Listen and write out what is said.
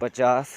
50